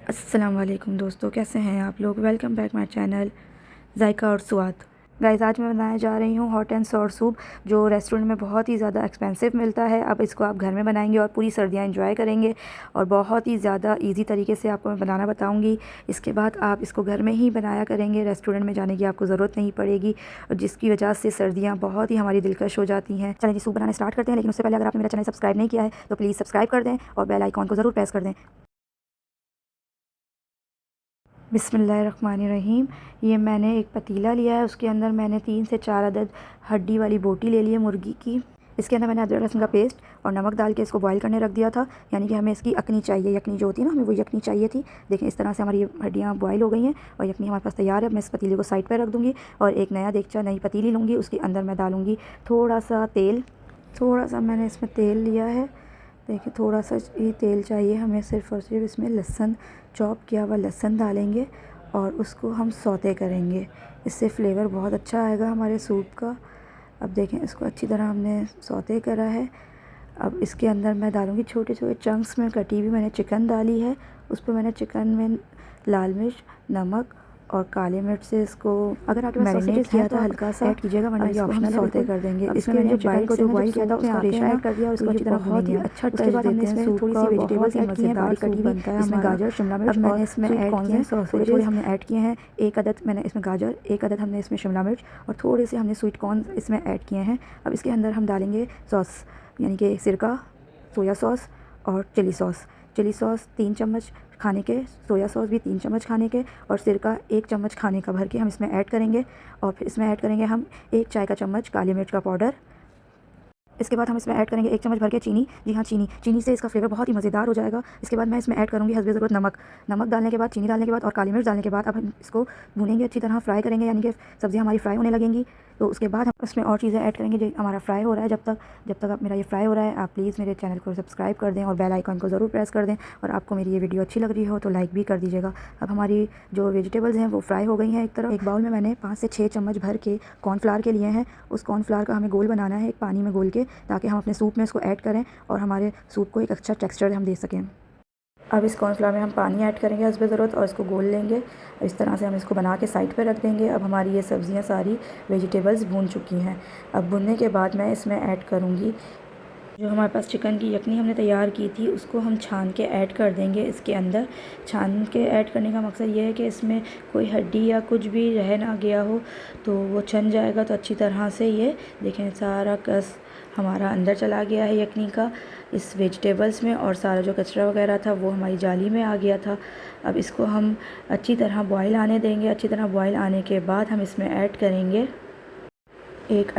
अस्सलाम वालेकुम दोस्तों, कैसे हैं आप लोग। वेलकम बैक माय चैनल जायका और स्वाद। गाइस, आज मैं बनाने जा रही हूँ हॉट एंड सॉर सूप, जो रेस्टोरेंट में बहुत ही ज़्यादा एक्सपेंसिव मिलता है। अब इसको आप घर में बनाएंगे और पूरी सर्दियाँ एंजॉय करेंगे और बहुत ही ज़्यादा इजी तरीके से आपको मैं बनाना बताऊँगी। इसके बाद आप इसको घर में ही बनाया करेंगे, रेस्टोरेंट में जाने की आपको ज़रूरत नहीं पड़ेगी, और जिसकी वजह से सर्दियाँ बहुत ही हमारी दिलकश हो जाती हैं। चलिए जी, सूप बनाना स्टार्ट करते हैं। लेकिन उससे पहले अगर आपने मेरा चैनल सब्सक्राइब नहीं किया है तो प्लीज़ सब्सक्राइब कर दें और बेल आइकॉन को ज़रूर प्रेस कर दें। बिस्मिल्लाहिर्रहमानिर्रहीम। ये मैंने एक पतीला लिया है, उसके अंदर मैंने 3 से 4 अदद हड्डी वाली बोटी ले ली है मुर्गी की। इसके अंदर मैंने अदरक लहसुन का पेस्ट और नमक डाल के इसको बॉईल करने रख दिया था। यानी कि हमें इसकी यखनी चाहिए, यखनी जो होती है ना, हमें वो यखनी चाहिए थी। देखें, इस तरह से हमारी ये हड्डियाँ बॉईल हो गई हैं और यखनी हमारे पास तैयार है। मैं इस पतीले को साइड पर रख दूँगी और एक नया देगचा, नई पतीली लूँगी। उसके अंदर मैं डालूँगी थोड़ा सा तेल। थोड़ा सा मैंने इसमें तेल लिया है। देखिए, थोड़ा सा ही तेल चाहिए हमें, सिर्फ़ और सिर्फ इसमें लहसुन, चॉप किया हुआ लहसुन डालेंगे और उसको हम सौते करेंगे। इससे फ्लेवर बहुत अच्छा आएगा हमारे सूप का। अब देखें, इसको अच्छी तरह हमने सौते करा है। अब इसके अंदर मैं डालूँगी छोटे छोटे चंक्स में कटी हुई मैंने चिकन डाली है। उस पर मैंने चिकन में लाल मिर्च, नमक और काली मिर्च से इसको अगर आपके पास मैरिनेट किया था, हल्का सा ऐड कीजिएगा, वरना ये ऑप्शनल है। सौते कर देंगे। इसके मैंने जो चिकन को जो बॉईल किया था उसका रेशा ऐड कर दिया और इसको अच्छी तरह बहुत ही भूनेंगे। अच्छा उसके टच बाद हमने देते हैं इसमें सूप थोड़ी का सी और वेजिटेबल्स बहुत ही कटी हैं, मज़ेदार बारीक कटी सूप हुई। बनता है इसमें हमारा। गाजर, शिमला मिर्च अब मैंने और इसमें स्वीट ऐड कॉर्न किए हैं थोड़े सॉसेजेस। थोड़े हमने ऐड किए हैं। एक अदद मैंने इसमें गाजर, एक अदद हमने इसमें शिमला मिर्च और थोड़े से हमने स्वीट कॉर्न इसमें ऐड किए हैं। अब इसके अंदर हम डालेंगे सॉस, यानी कि सिरका, सोया सॉस और चिली सॉस 3 चम्मच खाने के, सोया सॉस भी 3 चम्मच खाने के और सिरका 1 चम्मच खाने का भर के हम इसमें ऐड करेंगे। और फिर इसमें ऐड करेंगे हम 1 चाय का चम्मच काली मिर्च का पाउडर। इसके बाद हम इसमें ऐड करेंगे 1 चम्मच भर के चीनी। जी हाँ, चीनी से इसका फ्लेवर बहुत ही मज़ेदार हो जाएगा। इसके बाद मैं इसमें ऐड करूँगी हस्बे ज़रूरत नमक डालने के बाद, चीनी डालने के बाद और काली मिर्च डालने के बाद अब हम इसको भूनेंगे, अच्छी तरह फ्राई करेंगे, यानी कि सब्ज़ियाँ हमारी फ्राई होने लगेंगी। तो उसके बाद हम इसमें और चीज़ें ऐड करेंगे जो हमारा फ्राई हो रहा है। जब तक आप मेरा ये फ्राई हो रहा है, आप प्लीज़ मेरे चैनल को सब्सक्राइब कर दें और बेल आइकन को ज़रूर प्रेस कर दें। और आपको मेरी ये वीडियो अच्छी लग रही हो तो लाइक भी कर दीजिएगा। अब हमारी जो वेजिटेबल्स हैं वो फ्राई हो गई हैं। एक बाउल में मैंने 5 से 6 चम्मच भर के कॉर्नफ्लावर के लिए हैं। उस कॉर्नफ्लावर का हमें गोल बनाना है एक पानी में घोल के, ताकि हम अपने सूप में इसको ऐड करें और हमारे सूप को एक अच्छा टेक्सचर हम दे सकें। अब इस कॉर्नफ्लावर में हम पानी ऐड करेंगे हस्बे ज़रूरत और इसको घोल लेंगे। इस तरह से हम इसको बना के साइड पे रख देंगे। अब हमारी ये सब्ज़ियाँ सारी वेजिटेबल्स भून चुकी हैं। अब भुनने के बाद मैं इसमें ऐड करूँगी जो हमारे पास चिकन की यखनी हमने तैयार की थी, उसको हम छान के ऐड कर देंगे इसके अंदर। छान के ऐड करने का मकसद ये है कि इसमें कोई हड्डी या कुछ भी रह ना गया हो, तो वो छन जाएगा। तो अच्छी तरह से ये देखें, सारा कस हमारा अंदर चला गया है यखनी का इस वेजिटेबल्स में, और सारा जो कचरा वगैरह था वो हमारी जाली में आ गया था। अब इसको हम अच्छी तरह बॉयल आने देंगे। अच्छी तरह बॉयल आने के बाद हम इसमें ऐड करेंगे एक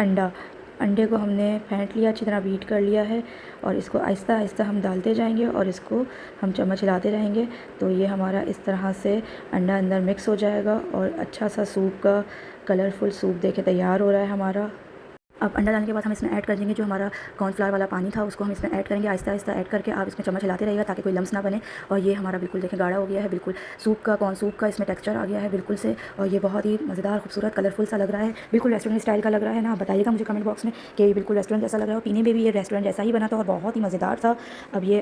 अंडे को हमने फेंट लिया, अच्छी तरह बीट कर लिया है और इसको आहिस्ता आहिस्ता हम डालते जाएंगे और इसको हम चम्मच हिलाते रहेंगे। तो ये हमारा इस तरह से अंडा अंदर मिक्स हो जाएगा और अच्छा सा सूप का कलरफुल सूप देके तैयार हो रहा है हमारा। अब अंडा डालने के बाद हम इसमें ऐड कर देंगे जो हमारा कॉर्नफ्लावर वाला पानी था, उसको हम इसमें ऐड करेंगे। आहिस्ता आहिस्ता ऐड करके आप इसमें चम्मच हिलाते रहिएगा ताकि कोई लम्स ना बने। और ये हमारा बिल्कुल देखें गाढ़ा हो गया है, बिल्कुल कॉर्न सूप का इसमें टेक्सचर आ गया है बिल्कुल से। और ये बहुत ही मज़ेदार, खूबसूरत, कलरफुल सा लग रहा है, बिल्कुल रेस्टोरेंट स्टाइल का लग रहा है ना। बताइएगा मुझे कमेंट बॉक्स में कि ये बिल्कुल रेस्टोरेंट जैसा लग रहा है। और पीने में भी ये रेस्टोरेंट जैसा ही बना था और बहुत ही मज़ेदार था। अब ये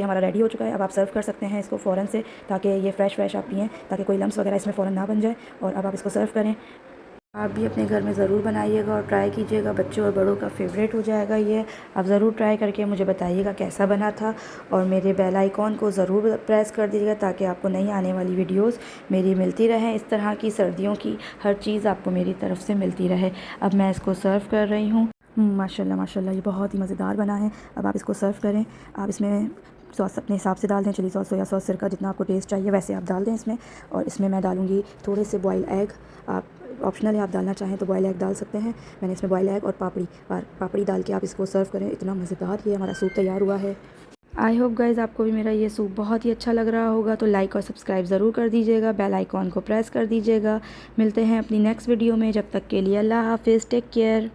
हमारा रेडी हो चुका है। अब आप सर्व कर सकते हैं इसको फ़ौरन से, ताकि ये फ्रेश आप पिएँ, ताकि कोई लम्स वगैरह इसमें फ़ौरन ना बन जाए। और अब आप इसको सर्व करें। आप भी अपने घर में ज़रूर बनाइएगा और ट्राई कीजिएगा, बच्चों और बड़ों का फेवरेट हो जाएगा ये। आप ज़रूर ट्राई करके मुझे बताइएगा कैसा बना था। और मेरे बेल आइकॉन को ज़रूर प्रेस कर दीजिएगा ताकि आपको नई आने वाली वीडियोस मेरी मिलती रहें। इस तरह की सर्दियों की हर चीज़ आपको मेरी तरफ से मिलती रहे। अब मैं इसको सर्व कर रही हूँ। माशाल्लाह माशाल्लाह, ये बहुत ही मज़ेदार बना है। अब आप इसको सर्व करें। आप इसमें सॉस अपने हिसाब से डाल दें, चिली सॉस, सोया सॉस, सिरका, जितना आपको टेस्ट चाहिए वैसे आप डाल दें इसमें। और इसमें मैं डालूँगी थोड़े से बॉयल एग। आप ऑप्शनल है, आप डालना चाहें तो बॉयल एग डाल सकते हैं। मैंने इसमें बॉयल एग और पापड़ी डाल के आप इसको सर्व करें। इतना मज़ेदार ये हमारा सूप तैयार हुआ है। आई होप गाइज़ आपको भी मेरा ये सूप बहुत ही अच्छा लग रहा होगा। तो लाइक और सब्सक्राइब ज़रूर कर दीजिएगा, बेल आइकॉन को प्रेस कर दीजिएगा। मिलते हैं अपनी नेक्स्ट वीडियो में, जब तक के लिए अल्लाह हाफिज़, टेक केयर।